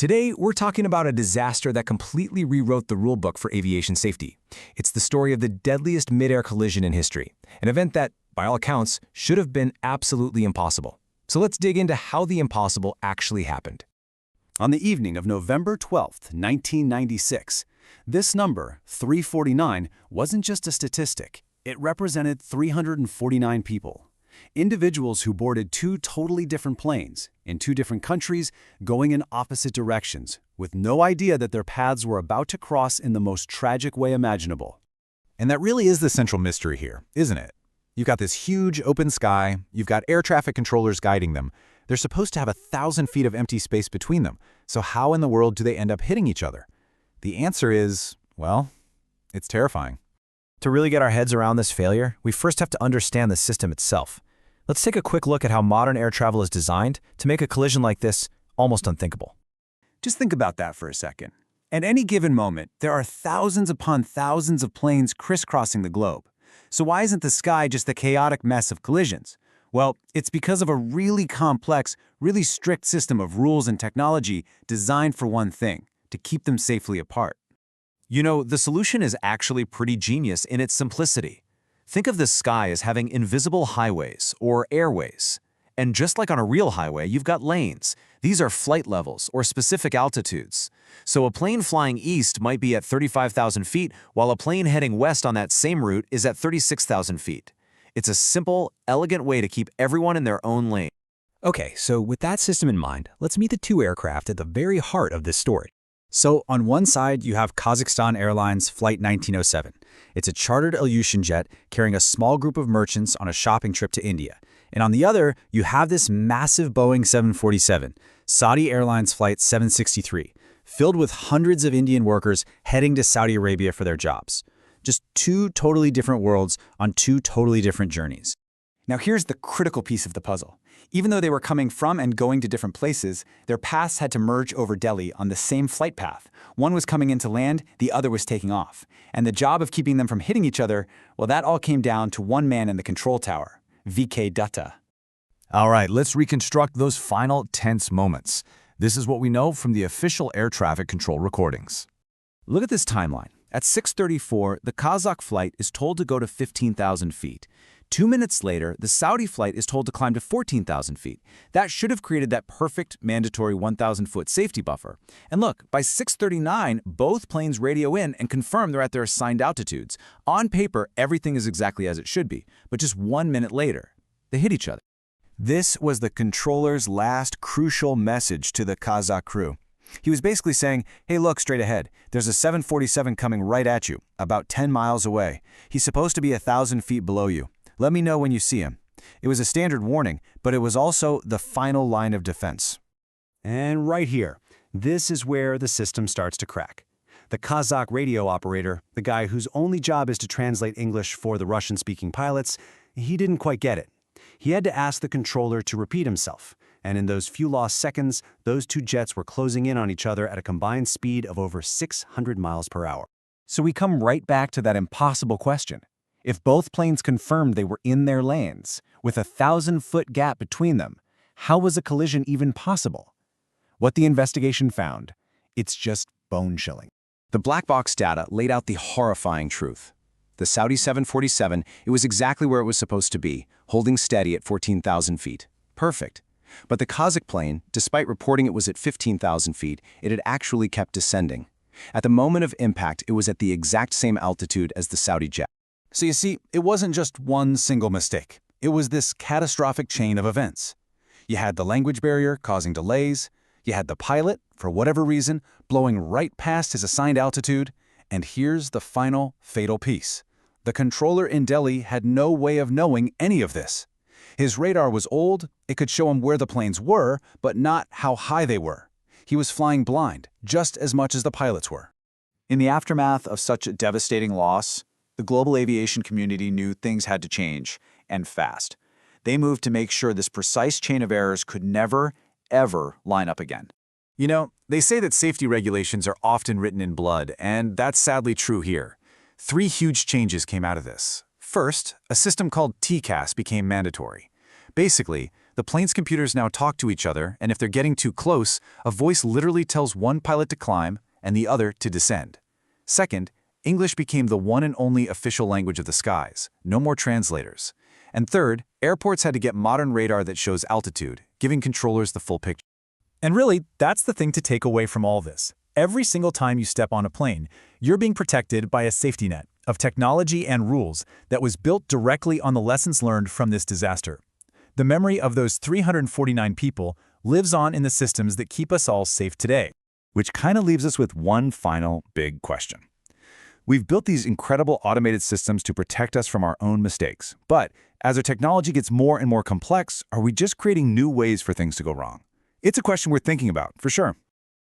Today, we're talking about a disaster that completely rewrote the rulebook for aviation safety. It's the story of the deadliest mid-air collision in history, an event that, by all accounts, should have been absolutely impossible. So let's dig into how the impossible actually happened. On the evening of November 12, 1996, this number, 349, wasn't just a statistic. It represented 349 people. Individuals who boarded two totally different planes, in two different countries, going in opposite directions, with no idea that their paths were about to cross in the most tragic way imaginable. And that really is the central mystery here, isn't it? You've got this huge open sky, you've got air traffic controllers guiding them. They're supposed to have 1,000 feet of empty space between them, so how in the world do they end up hitting each other? The answer is, well, it's terrifying. To really get our heads around this failure, we first have to understand the system itself. Let's take a quick look at how modern air travel is designed to make a collision like this almost unthinkable. Just think about that for a second. At any given moment, there are thousands upon thousands of planes crisscrossing the globe. So why isn't the sky just a chaotic mess of collisions? Well, it's because of a really complex, really strict system of rules and technology designed for one thing, to keep them safely apart. You know, the solution is actually pretty genius in its simplicity. Think of the sky as having invisible highways, or airways. And just like on a real highway, you've got lanes. These are flight levels, or specific altitudes. So a plane flying east might be at 35,000 feet, while a plane heading west on that same route is at 36,000 feet. It's a simple, elegant way to keep everyone in their own lane. Okay, so with that system in mind, let's meet the two aircraft at the very heart of this story. So on one side, you have Kazakhstan Airlines Flight 1907. It's a chartered Ilyushin jet carrying a small group of merchants on a shopping trip to India. And on the other, you have this massive Boeing 747, Saudi Airlines Flight 763, filled with hundreds of Indian workers heading to Saudi Arabia for their jobs. Just two totally different worlds on two totally different journeys. Now here's the critical piece of the puzzle. Even though they were coming from and going to different places, their paths had to merge over Delhi on the same flight path. One was coming into land, the other was taking off. And the job of keeping them from hitting each other, well, that all came down to one man in the control tower, VK Dutta. All right, let's reconstruct those final tense moments. This is what we know from the official air traffic control recordings. Look at this timeline. At 6:34, the Kazakh flight is told to go to 15,000 feet. 2 minutes later, the Saudi flight is told to climb to 14,000 feet. That should have created that perfect mandatory 1,000-foot safety buffer. And look, by 6:39, both planes radio in and confirm they're at their assigned altitudes. On paper, everything is exactly as it should be, but just 1 minute later, they hit each other. This was the controller's last crucial message to the Kazakh crew. He was basically saying, hey, look straight ahead. There's a 747 coming right at you, about 10 miles away. He's supposed to be 1,000 feet below you. Let me know when you see him. It was a standard warning, but it was also the final line of defense. And right here, this is where the system starts to crack. The Kazakh radio operator, the guy whose only job is to translate English for the Russian-speaking pilots, he didn't quite get it. He had to ask the controller to repeat himself, and in those few lost seconds, those two jets were closing in on each other at a combined speed of over 600 miles per hour. So we come right back to that impossible question. If both planes confirmed they were in their lanes, with a 1,000-foot gap between them, how was a collision even possible? What the investigation found, it's just bone-chilling. The black box data laid out the horrifying truth. The Saudi 747, it was exactly where it was supposed to be, holding steady at 14,000 feet. Perfect. But the Kazakh plane, despite reporting it was at 15,000 feet, it had actually kept descending. At the moment of impact, it was at the exact same altitude as the Saudi jet. So you see, it wasn't just one single mistake. It was this catastrophic chain of events. You had the language barrier causing delays, you had the pilot, for whatever reason, blowing right past his assigned altitude, and here's the final fatal piece. The controller in Delhi had no way of knowing any of this. His radar was old, it could show him where the planes were, but not how high they were. He was flying blind, just as much as the pilots were. In the aftermath of such a devastating loss, the global aviation community knew things had to change, and fast. They moved to make sure this precise chain of errors could never, ever line up again. You know, they say that safety regulations are often written in blood, and that's sadly true here. 3 huge changes came out of this. First, a system called TCAS became mandatory. Basically, The plane's computers now talk to each other, and if they're getting too close, a voice literally tells one pilot to climb and the other to descend. Second, English became the one and only official language of the skies. No more translators. And third, airports had to get modern radar that shows altitude, giving controllers the full picture. And really, that's the thing to take away from all this. Every single time you step on a plane, you're being protected by a safety net of technology and rules that was built directly on the lessons learned from this disaster. The memory of those 349 people lives on in the systems that keep us all safe today. Which kind of leaves us with one final big question. We've built these incredible automated systems to protect us from our own mistakes. But as our technology gets more and more complex, are we just creating new ways for things to go wrong? It's a question we're thinking about, for sure.